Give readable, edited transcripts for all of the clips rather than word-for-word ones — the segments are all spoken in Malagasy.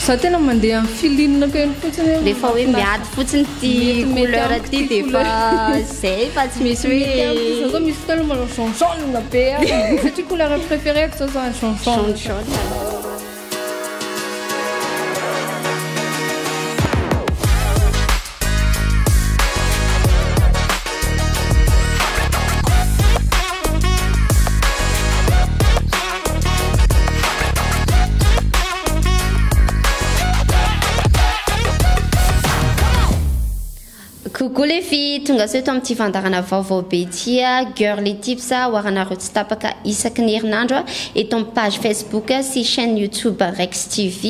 za tena mandeha amin'ny filinina kely fotsiny rehefa hoe miady fotsiny ty couleur ty dia fa zay fa tsy misy hoe zao misy fotoana manao jaune be satria couleur préférée zao zao jaune. Coucou les filles, tonga sao eto amin'ity fandarana vaovao be ity girly tips hoaranareo tsy tapaka isaky ny herinandro eto amin'ny page Facebook sy chaîne YouTube Rex TV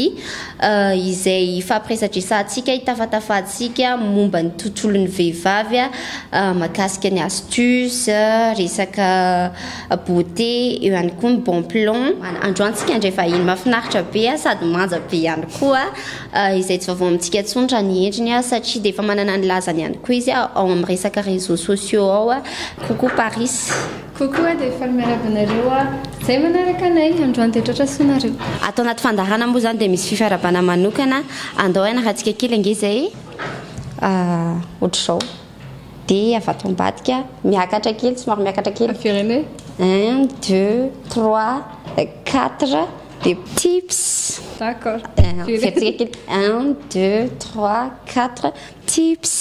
izay fampiresadresantsika hitafatafahantsika momba ny tontolon'ny vehivavy mahakasika ny astuce resaka beauté eo ihany koa ny bon plan. Androantsika andray vahiny mahafinaritra be sady manja be ihany koa izay tsy vaovao amintsika tsondra ny endriny satria dia efa manana ny lazany ihany koa izy ao amin'ny resaka réseaux sociaux ao. Coucou Paris. Coucou dia efa miarabanareo zay manaraka anay androany dia tratra sonareo. Atao anaty fandarana moa zany dia misy fifarabana manokana andao rahantsika kely ange zay ohatr'izao dia avy ato ambadika miakatra kely somary miakatra kely afirenay 1 2 3 4 des tips. D'accord. 1 2 3 4 tips.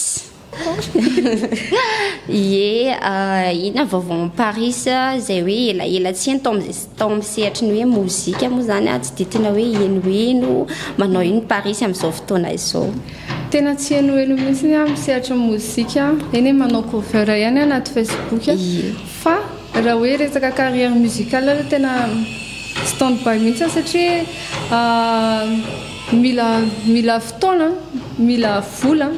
Ina vaovao Paris zay hoe ela tsy tao amin'ny sehatra ny hoe mozika moa zany tsy dia tena hoe eno manao ino Paris amin'izao fotoana izao. Tena tsy eno mihitsy amin'ny sehatra mozika eny manao cover ihany anaty Facebook fa raha hoe resaka carrière musicale tena stand by mihitsy satria mila fotoana mila vola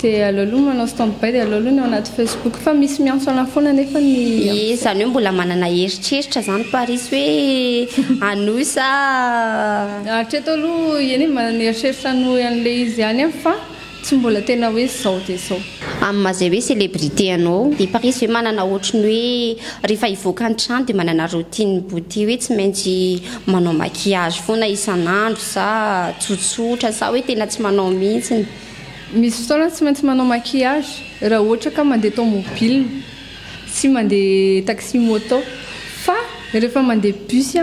dia aloha manao stand by dia aloha ny anaty Facebook fa misy miantsona foana nefa ny zany hoe mbola manana heritreritra zany Paris hoe anosa hatreto aloha eny manana heritreritra no an'ilay izy ihany fa tsy mbola tena hoe zao dia zao amin'ny mazay hoe célébrité anao dia Paris hoe manana ohatrany hoe rehefa hivoaka ny trano dia manana routine beauté hoe tsy maintsy manao maquillage foana isan'andro sa tsotsotra sa hoe tena tsy manao mihitsy. Misy fotoana tsy maintsy manao maquillage raha ohatra ka mandeha tomobile sy mandeha taxi moto fa rehefa mandeha bus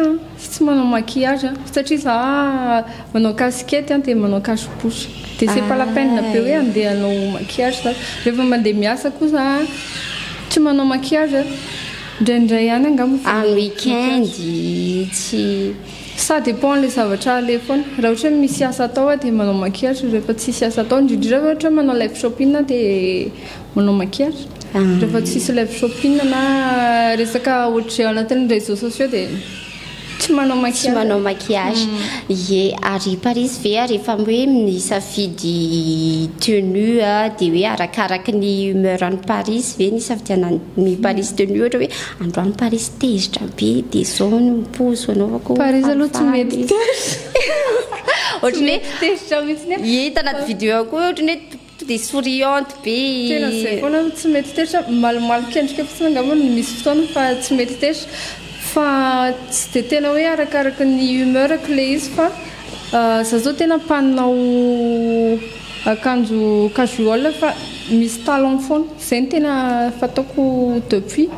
tsy manao maquillage satria za manao casquette dia manao cache-bouche dia c'est pas la peine be hoe andeha anao maquillage rehefa mandeha miasa kosa tsy manao maquillage indraindray ihany angamba amin'ny weekend tsy ça dépend les zavatra le foana raha ohatra misy asa atao dia manao maquillage rehefa tsisy asa atao indrindra ohatra manao live shopping dia manao maquillage rehefa tsisy live shopping na resaka ohatra anatin'ny réseaux sociaux dia tsy manao maquillage ary Paris ve rehefa hoe misafidy tenue dia hoe arakaraky ny humeur any Paris ve nisafidiana ny Paris tenue ohatra hoe androany Paris tezitra be dia zao ny poso anaovako Paris aloha tsy mety ohatrany tezitra mihitsy hita anaty vidéo koa ohatrany hoe dia souriante be tena zay foana tsy mety tezitra malomalo kendrika fotsiny angamba misy fotoana fa tsy mety tezitra fa tsy dia tena hoe arakaraky ny humeur ilay izy fa za zao tena mpanao akanjo casual fa misy talon foana zay ny tena fataoko depuis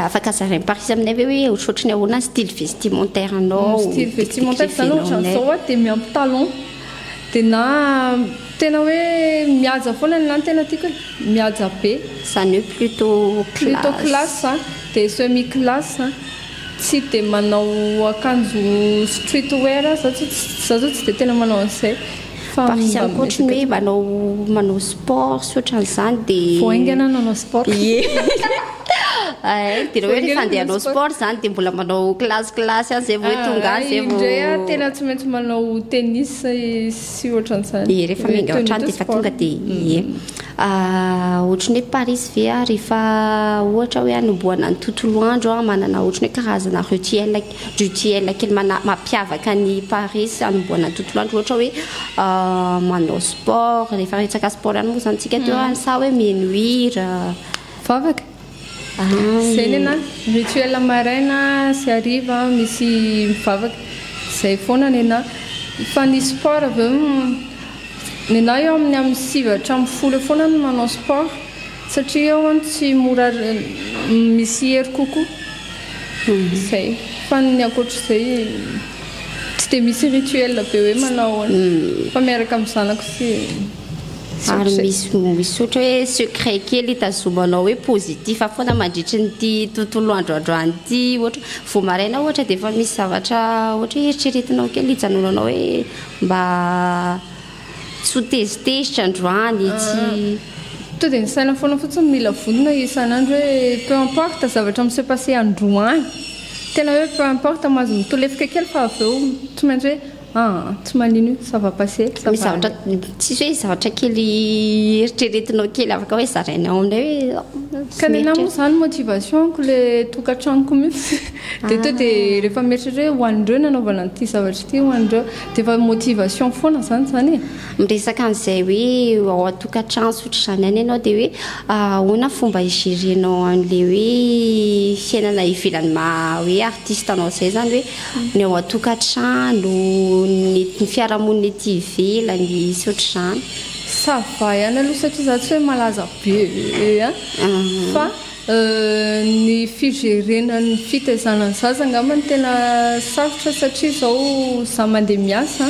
afaka zarainy Paris aminay ve hoe ohatrohatrany ahoana style vestimentaire anao style vestimentaire zany ohatran'izao dia miampy talon dia na tena hoe mihaja foana ny lany tena tiako mihaja be zany hoe plutôt classe dia semi classe tsy dia manao akanjo streetwear za zao tsy dia tena manao an'izay Paris ankoatrany hoe manao sport sy ohatran'izany dia voaingana nanao sport dia hoe rehefa andeha hanao sport zany dia mbola manao classe zay vao tonga zay vao indray tena tsy maintsy manao tennis sy ohatran'izany rehefa miainga ohatrany dia efa tonga dia ohatrany hoe Paris ve rehefa ohatra hoe anomboana ny tontolo andro manana ohatrany hoe karazana rituel kely mampiavaka ny Paris anomboana ny tontolo andro ohatra hoe manao sport rehefa resaka sport ihany moa zany tsika teo sa hoe menuire vavaka zay nena rituel maraina sy hariva misy mivavaka zay foana nena fa ny sport avy eo nena eo amin'ny amin'ny sivatra amin'ny folo foana no manao sport satria eo any tsy mora misy hery kokoa zay fa ny akoatr'izay tsy dia misy rituel be hoe manao fa miaraka amin'ny zanako sy ary misy ohatra hoe secret kely tazomanao hoe positif foana mandritry nyty tontolo androandroany ity ohatra vao maraina ohatra dia efa misy zavatra ohatra hoe eritreretinao kely hijanonanao hoe mba tsy ho tezitezitra androany tsy to dia ny saina foana fotsiny mila vonona isan'andro hoe peu importe zavatra mise passé androany tena hoe peu importe mahazo mitolefika kely fa avy eo tsy maintsy hoe tsy manino ça va passer misy zavatra tsisy hoe zavatra kely eritreretinao kely afaka hoe zarainao aminay hoe ka nena moa zany motivationko le tokantranoko mihitsy dia to dia rehefa mieritreritra hoe hoan'ireo nanaovana n'ity zavatra ity hoan'ireo dia efa motivation foana zany miresaka an'izay hoe ao atokantrano sotra izany any ianao dia hoe ahoana fomba igerenao an'le hoe fiainana ivelany hoe artiste anao izay zany hoe ny ao atokantrano ny fiarahamonina ety ivelany sy ohatr'izany sava ihany aloha satria za tsy hoe malaza be fa ny figerenan'ny fitaizanany zaza angambany tena sarotra satria zao za mandeha miasa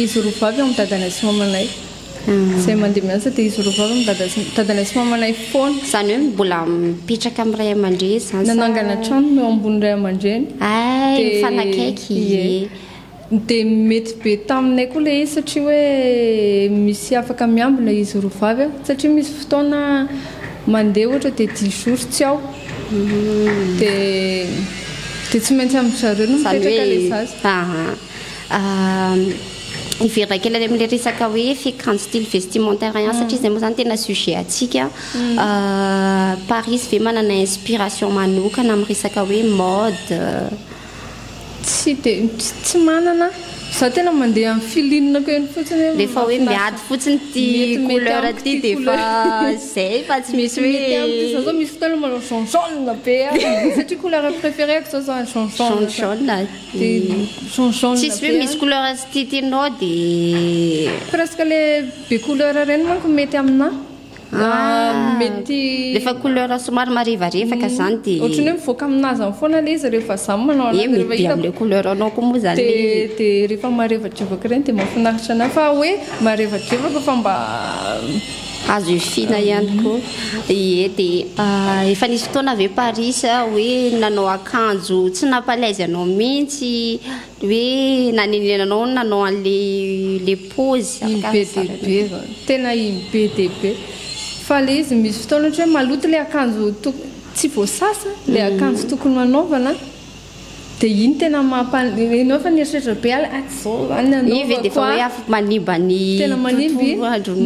izy roa vavy amin'ny dadanay sy mamanay zay mandeha miasa dia izy roa vavy amin'ny dadanay sy mamanay foana zany hoe mbola mipetraka amin'ny ray aman-dreny zany nanangana trano no ambony ray aman-dreny mifanakaiky dia mety be taminay koa le izy satria hoe misy afaka miambina izy roa vavy satria misy fotoana mandeha ohatra dia 10 jours tsy ao dia tsy maintsy amin'ny zareo no mipetraka le zaza iverina kely any amin'ilay resaka hoe fiakanjo style vestimentaire ihany satria izay moa zany tena sujet atsika Paris ve manana inspiration manokana amin'ny resaka hoe mode tsy manana za tena mandeha amin'ny filinina ko eny fotsiny rehefa hoe miady fotsiny ty couleur ty dia efa zay fa tsy misy hoe zao misy fotoana manao jaune be satria couleur préférée zao jaune tsisy hoe misy couleur sy tianao dia presque le be couleur reny manko mety amina mety rehefa couleur somary marevarevaka zany dia ohatrany hoe mivoaka aminazy amin'ny foana le izy rehefa za manao mety amin'ilay couleur anao koa moa zany dia rehefa marevadrevaka ireny dia mahafinaritra anahy fa hoe marevadrevaka fa mba azo ifina ihany koa dia efa nisy fotoana avy Paris hoe nanao akanjo tsy nampalaizy anao mihitsy hoe nanenenanao nanao an'le pose be diabe tena be diabe fa le izy misy fotoana ohatra hoe maloto le akanjo tsy voasasa le akanjo tokony manaovana dia iny tena enao fa nieritreritra be zao zany anaova dia efa hoe afaka manimba ny tena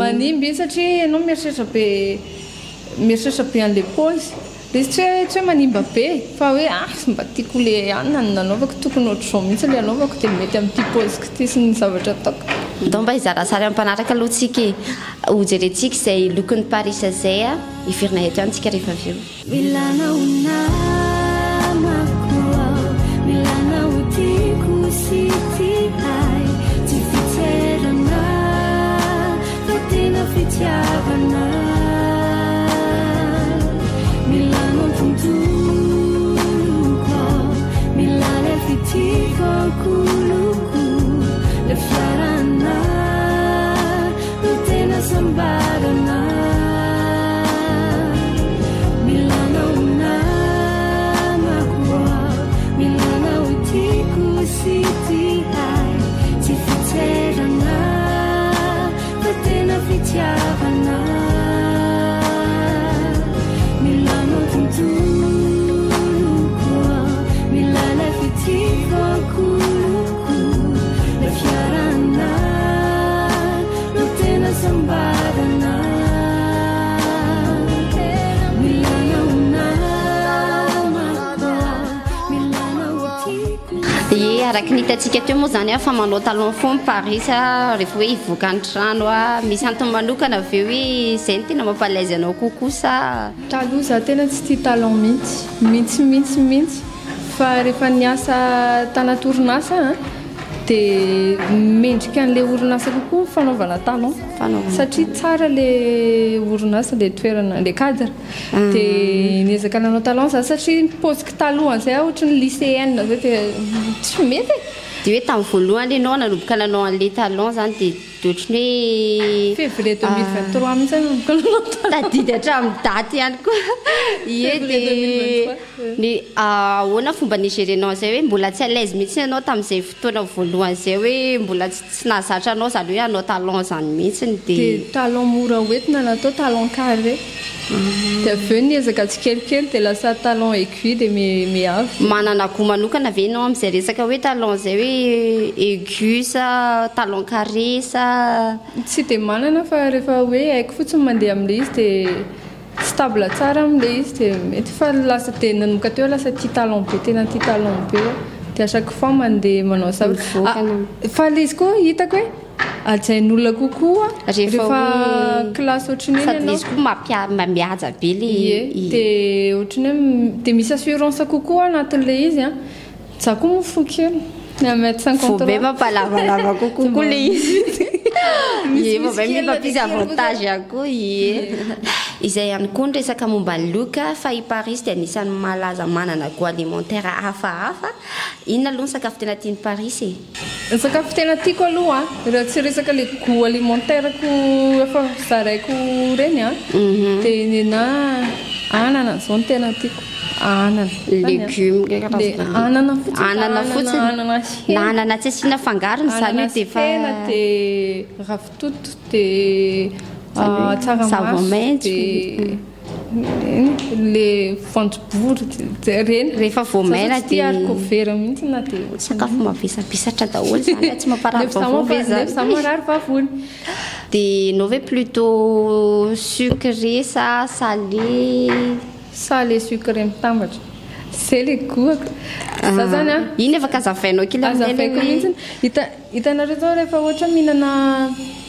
manimby satria enao mieritreritra be an'le pose dia izy tsy hoe manimba be fa hoe mba tiako le anina ny nanaovako tokony ohatr'izao mihitsy le anaovako dia mety amin'ity poseko ity sy ny zavatra ataoko dao mba hizarazary ampanaraka aloha tsika ho jerentsika izay lokon'ny Paris zay iverina eto ihany tsika rehefa avy eo araka nitatsika teo moa zany fa manao talon fond Paris rehefa hoe hivoaka ny trano misy antony manokana avy eo hoe izay ny tena mampalaizy anao kokoa sa taloha za tena tsy tia talon mihitsy fa rehefa niasa tana torinasa dia mendrika an'ilay orinasa kokoa fanaovana talon satria tsara le orinasa le toerana le cadre dia niezaka nanao talon za satria posika talohan zay ohatra ny lycéenne zay dia tsy mety dia hoe tamin'ny voalohany ianao nanomboka nanao an'ilay talon zany dia ohatrany hoe février 2023 mihitsy nanomboka nanao tadidy hatramin'ny daty ihany koa ie dia ny ahoana fomba nigérenao zay hoe mbola tsy à l'aise mihitsy ianao tamin'izay fotoana voalohany zay hoe mbola tsy nahazatra anao zany hoe anao talon zany mihitsiny dia talon mora hoentina natao talon carré dia avy eo niezaka tsikelikely dia lasa talon aiguille dia miavy manana goût manokana ve ianao amin'izay resaka hoe talon zay hoe aiguille sa talon carré sa tsy dia manana fa rehefa hoe haiko fotsiny mandeha amin'ilay izy dia stable tsara amin'ilay izy dia mety fa lasa dia nanomboka teo lasa tia talon be tena tia talon be dia à chaque fois mandeha manao fa ilay izy koa hitako hoe ajain'olona kokoa rehefa kilasy ohatrany sady izy koa mamihaja be le dia ohatrany hoe dia misy assurance kokoa anatin'ilay izy za koa mofo kely faut be mampalavalava kokoa le izy ie va mipampisy avantage akoa ie izay ihany koa ny resaka momba ny loka fa i Paris dia anisan'ny malaza manana goût alimentaire hafahafa inona aloha ny sakafo tena tiany Paris e ny sakafo tena tiako aloha raha tsy resaka le goût alimentaire ko efa zaraiko reny dia nena anana zao ny tena tiako anana légume anana fotsiny na anana tsy asiana fangarony zany hoe dia fa dia ravitoto dia tsaramaso le voanjobory reny rehefa voamaina dia haricot mihitsy na dia sakafo mavisavisatra daholo zany tsy mamparary vavony za marary vavony dia nao hoe plutôt sucré sa salé sucré mitambatra zay le goako za zany iny efa kazavainao kely azavaiko mihitsy hitanareo zao rehefa ohatra mihinana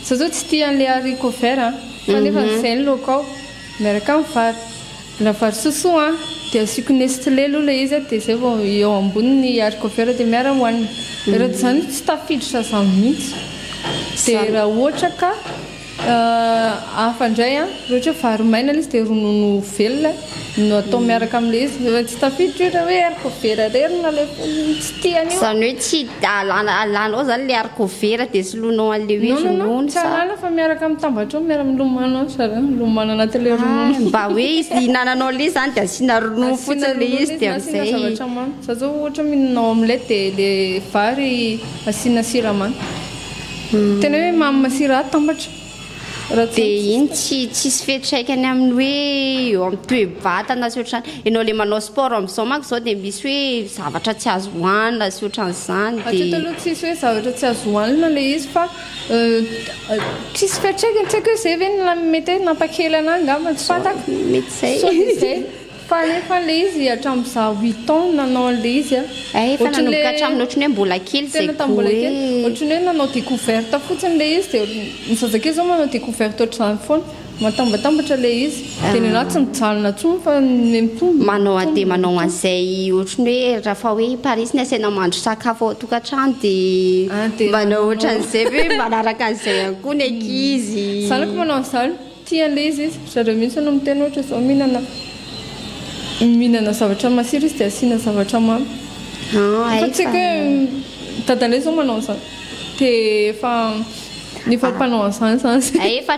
za zao tsy tia an'ilay haricot vert fa nefa zay ny lokao miaraka amin'ny vary la vary sosoa dia asiako Nestlé aloha le izy dia zay vao eo amboniny haricot vert dia miara hohanina raha zany tsy tafiditra zany mihitsy dia raha ohatra ka hafa indray ohatra vary maina izy dia ronono velona no atao miaraka amin'ilay izy efa tsy tafiditra hoe haricot vert rerina le tsy tiany io zany hoe tsy alanao zany le haricot vert dia solonao an'le hoe ronono tsy alana fa miaraka amin'ny tambatra miara milomano sara milomano anatin'ilay ronono mba hoe hinananao le zany dia asiana ronono fotsiny le izy dia amin'izay zavatra mamy za zao ohatra mihinanao omelette dia le vary asiana siramamy tena hoe mamy masira tambatra dia iny tsisy fetraikany amin'ny hoe eo amin'ny toe-batana sy ohatrany ianao le manao sport amin'izao manko izao dia misy hoe zavatra tsy azo hohanina sy ohatran'izany dia aloha tsisy hoe zavatra tsy azo hohanina le izy fa tsisy fetraikany tsy haiko hoe zay ve mety hoe nampakely anahy ngamba tsy fantako mety zay fa nefa le izy hatramin'ny za 8 ans nanao an'le izy efa nanomboka hatramin'ny ohatrany hoe mbola kely zay ohatrany hoe nanao découverte fotsiny le izy dia ny zazakely zao manao découverte ohatr'izany foana matambatambatra le izy dia ny anahy tsy mijalona tsony fa mitombo manao dia manao an'izay ohatrany hoe raha hoe Paris ny asaina mandro sakafo ao an-tokantrano dia manao ohatran'izay hoe manaraka an'izay ihany koa ny ankizy zanako manao an'izany tia an'le izy zareo mihitsy no miteny ohatra zao mihinana zavatra masira izy dia asiana zavatra mamy fa tsy haiko hoe dadanay zao manao an'izany dia efa mpanao an'izany zany efa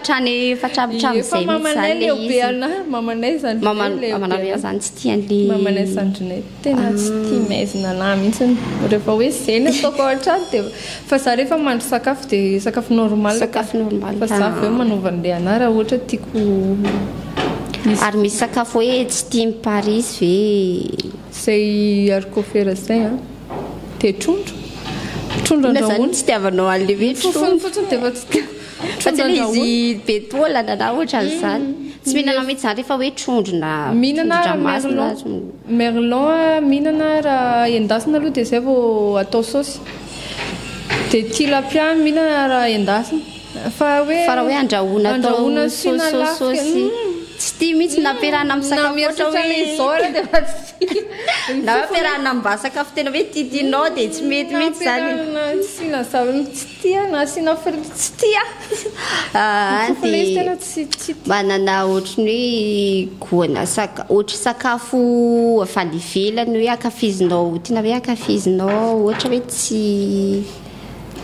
tramitramizay mamanay lehibe anahy mamanay zany mamanay zany tsy tian'le mamanay zandrinay tena tsy tia maizina anahy mihitsy rehefa hoe zay ny ataoko ao an-trano dia fa za rehefa mandro sakafo dia sakafo normal fa za avy eo manova an'ilay anahy raha ohatra tiako ary misy sakafo hoe tsy tiany Paris ve zay haricot vert zay dia trondro andrahoina tsy tiavanao an'le hoe fotsiny dia efa tsy tiako fa tsy ilay izy be taolana na ohatran'izany tsy mihinana mihitsy zany rehefa hoe trondro na mihinana merlon mihinana raha endasina aloha dia zay vao atao saosy dia tilapia mihinana raha endasina fa hoe andrahoina sosy tsy tia mihitsy nampiarahana amin'ny sakafo ohatra hoe izao dia na ampiarahana mba sakafo tena hoe titinao dia tsy mety mihitsy zany tsina zavany tsy tia na asiana frity tsy tia tena tsy manana ohatrany hoe goana ohatry sakafo avaly ivelany hoe akafizinao tena hoe akafizinao ohatra hoe tsy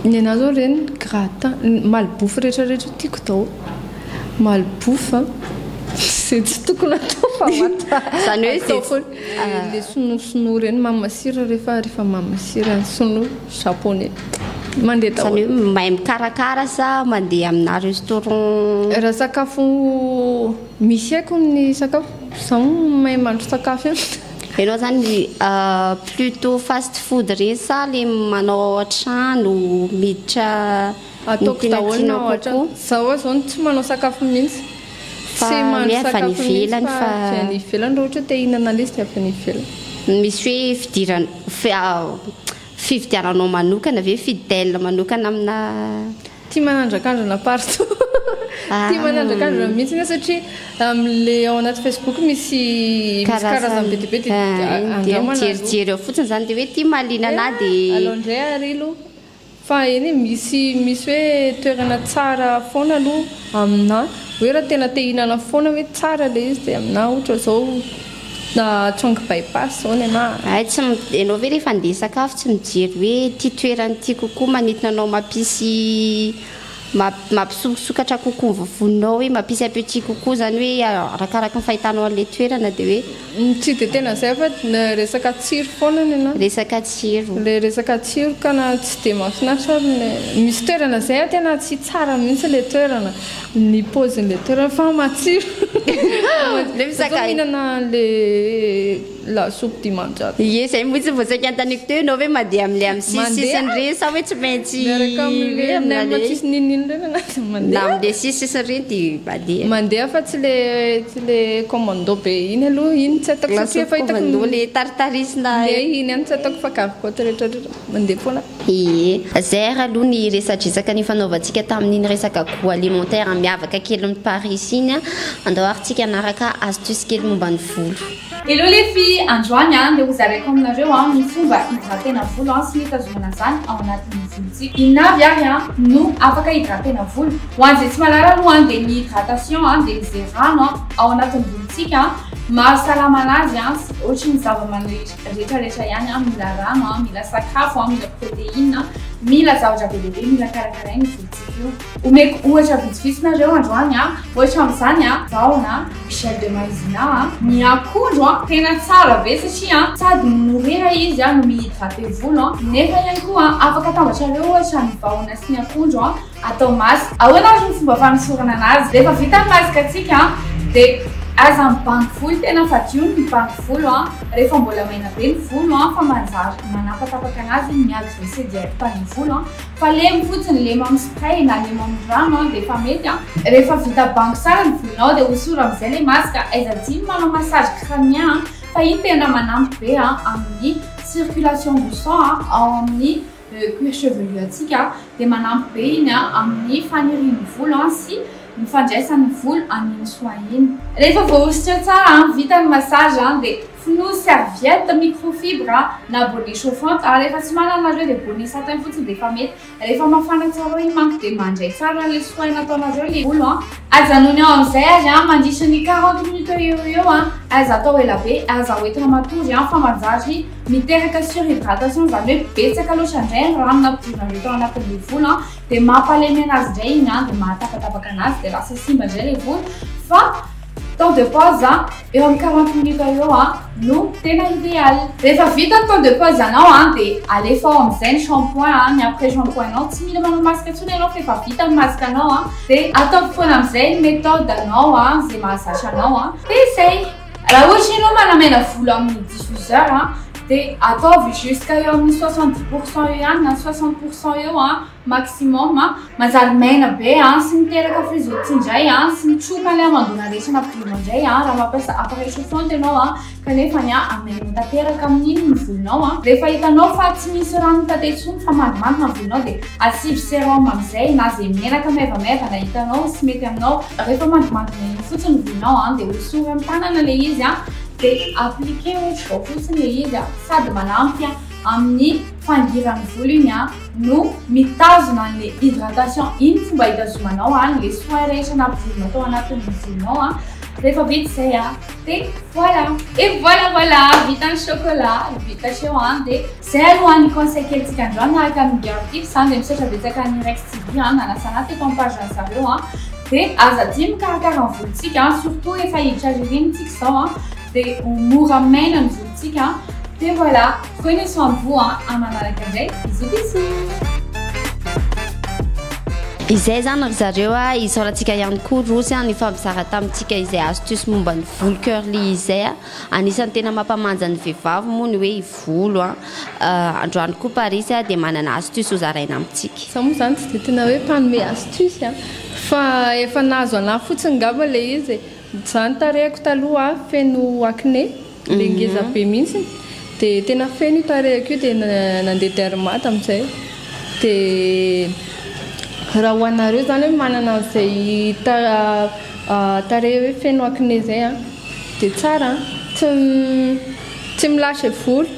ny anazy zao reny gratin malboufy rehetrarehetra tiako tao malboufy c'est tsy tokony atao fa zany hoe le sonosino reny mamasira rehefa mamasira sono japonais mandeha tao zany hoe mahay mikarakara sa mandeha amina restaurant raha sakafo misy haiko ny sakafo zaho mahay mandro sakafo ianao zany plutôt fast food reny sa le manao an-trano miditra ataoko daholo ohatra zaho zao tsy manao sakafo mihitsy tsy mandro sakafo ivelany fa ny ivelany raha ohatra te hihinana le sy avy ny ivelany misy hoe fividiananao manokana ve fidèle manokana amina tia manandrakandrona partout tia manandrakandrona mihitsy satria am'le ao anaty Facebook misy karazany be dia be dia mijerijery eo fotsiny zany dia hoe tia mahaliana ana dia alao indray arilo fa eny misy hoe toerana tsara foana aloha amina hoe raha tena te hihinana foana hoe tsara le izy dia amina ohatra zao na tsongy bypass zao ny ana tsy ianao ve rehefa andeha sakafo tsy mijery hoe tia toerany tia kokoa manintona anao mampisy mampisokatra kokoa ny vavonao hoe mampisy appétit kokoa zany hoe arakaraka ny fahitanao an'ilay toerana dia hoe tsy dia tena zay fa resaka tsiro foana ny ana resaka tsiro le resaka tsiro ka na tsy dia mahafinaritra misy toerana zay tena tsy tsara mihitsy le toerana ny paozin'le toerana fa matsiro le mihinana le lasopy dimanjato ie zay mihitsy voasaika antaniko teo ianao hoe mandeha am'le am'sisisiny reny sa hoe tsy maintsy tsisy nininy reny na am'le sisisiny reny dia mandeha fa tsy le commando be iny aloha iny tsy atako satria fa hitako le tartarisina iny any tsy atako fa cargotte rehetrarehetra mandeha foana zay raha aloha ny resadresaka ny fanaovantsika tamin'iny resaka goût alimentaire miavaka kely amin'ny Paris iny andao arintsika anaraka astuce kely momba ny volo. Hello les filles, androany dia hozaraiko aminareo ny fomba hidratena volo sy ny tazomana zany ao anatin'ny volontsika. Inona avy ary no afaka hidratena volo. Ho an'izay tsy mahalala aloha dia ny hydratation dia izay rano ao anatin'ny volontsika mahasalama anazy ohatra ny zava-maniry rehetrarehetra ihany mila rano mila sakafo mila protéine mila zavatra be lehibe mila karakaraina volontsika io. Omeko ohatra vitsivitsinareo androany ohatra amin'izany zaona michel de maïzena ny akondro tena tsara be satria sady nourira izy no mihydrate volo nefa ihany koa afaka atambatrareo ohatra ny vahona sy ny akondro atao masaka. Ahoana ary ny fomba fanosorana anazy rehefa vita ny masaka atsika dia aza mibango volo tena fadio ny mibango volo rehefa mbola maina be ny volo fa manjary manapatapaka anazy miady WC direct ny volo fa lemy fotsiny lema amin'ny spray na lema amin'ny rano dia efa mety rehefa vita bango sara ny volonao dia hosora amin'izay le masaka aiza dimy manao massage crânien fa iny tena manampy be amin'ny circulation du sang ao amin'ny cuir chevelu atsika dia manampy be iny amin'ny fanirian'ny volo sy ny fandraisan'ny volo amin'ny soin iny. Rehefa voahositra tsara vita ny massage dia finoa serviette microfibre na bonnet chauffante rehefa tsy mananareo dia bonnet satin fotsiny dia efa mety. Rehefa mafana tsara iny manko dia mandray tsara le soin nataonareo le volo ajanony ao amin'izay azy mandritra ny 40 minutes eo aza atao ela be aza hoentina matory fa manjary miteraka surhydratation zany hoe betsaka loatra indray ny rano nampidirana tao anatin'le volo dia mampalemy anazy indray iny dia mahatapatapaka anazy dia lasa simba indray le volo fa temps de pause eo amin'ny 40 minutes eo no tena idéal. Rehefa vita ny temps de pause anao dia alefa ao amin'izay ny shampoing ny après shampoing anao tsy mila manao masaka intsony ianao fa efa vita ny masaka anao dia ataoko foana amin'izay ny méthode anao izay mahazatra anao dia izay. Raha ohatra ianao manamaina volo amin'ny diffuseur dia ataovy jusqu'à eo amin'ny 70% eo ihany na 60% eo maximum manjary maina be sy miteraka frizoty indray sy mitroka le amandona rehetra nampirino indray raha mampiasa appareil chauffante ianao kanefa amaina tanteraka amin'iny ny volonao rehefa hitanao fa tsy misy rano tate intsony fa mandimandina ny volonao dia asivy sérum amin'izay na zay menaka maivamaivana hitanao sy mety aminao rehefa mandimandina iny fotsiny ny volonao dia hosory amin'ny tanana le izy dia appliquer ohatry zao fotsiny le izy sady manampy amin'ny fandiran'ny volo iny no mitazona an'le hydratation iny fomba hitazomanao le soin rehetra nampivolonao tao anatin'ny volonao rehefa vita izay dia voilà et voilà vita ny chocolat vita seo dia izay alohan'ny conseil kelitsika androany araka amin'ny girl tips dia misaotra betsaka ny Rex TV nanasana teto amin'ny page zareo dia aza tia mikarakara ny volontsika surtout efa hiditra ririnitsika izao dia mora maina ny volontsika dia voilà prenez soin de vous amanaraka indray bisous izay zany ry zareo isaorantsika ihany koa rosy ny famizara tamintsika izay astuce momba ny volo curly izay anisany tena mampamanja ny vehivavy moa ny hoe volo androany koa Parisy dia manana astuce ho zaraina amintsika za moa zany tsy dia tena hoe mpanome astuce fa efa nahazo anahy fotsiny ngamba le izy zany tarehako taloha feno acné le ngeza be mihitsy dia tena feno io tarehako io dia nandeha dermate amin'izay dia raha ho anareo zany hoe manana an'izay tarehy hoe feno acné zay dia tsara tsy milasy volo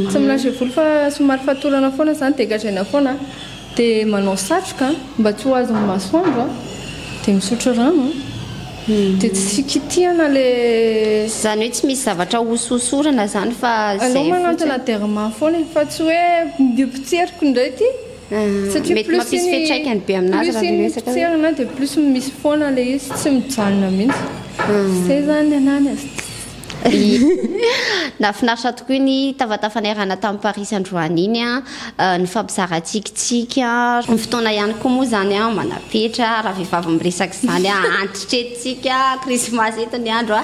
tsy milasy volo fa somary fatorana foana zany dia gadraina foana dia manao satroka mba tsy ho azon'ny masoandro dia misotro rano dia tsy kitihana le zany hoe tsy misy zavatra ososorana zany fa alao manantona derma foana fa tsy hoe mipotseriko indraiky mety mampisy fiantraikany be aminazy raha resaka dia plus misy foana le izy tsy mijanona mihitsy zay zany anany nafinaritra tokoa ny tavatafanirana tamin'ny Parisy androany iny ny fampizarantsika ny fotoana ihany koa moa zany manapetra raha vehivavy miresaka zany antitretintsika krismasy eto ny andro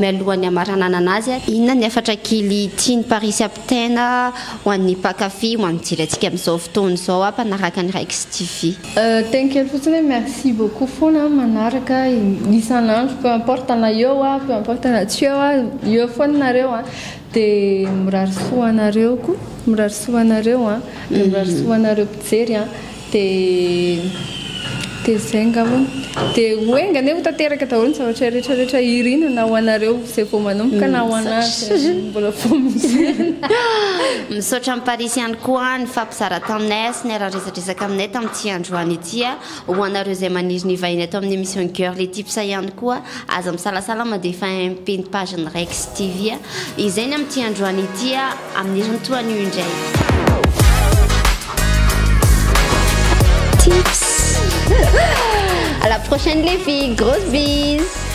mialohan'ny amaranana anazy inona ny afatra kely tiany Parisy ampitaina ho an'ny mpakafy ho an'ny jirantsika amin'izao fotoana izao mpanaraka ny Rex TV tena kely fotsiny hoe merci beaucoup foana manaraka isan'andro peu importe na eo peu importe na tsy eo foana nareo dia mirary soanareo koa mirary soanareo dia mirary soanareo mpijery dia zay ngamba dia hoenga nefa tanteraka daholo ny zavatra rehetrarehetra irinana ho anareo izay vao manomboka na ho anazy mbola vao misy misaotra amin'ny Parisy ihany koa ny fampizara taminay sy ny araha-resadresaka aminay tamin'ity androany ity ho anareo izay maniry ny vahiny ato amin'ny émission Girly Tips ihany koa aza misalasala mandefa impeny page ny Rex TV izay ny amin'ity androany ity amin'ny herin'ny toan'io indray tips. À la prochaine les filles, grosse bise.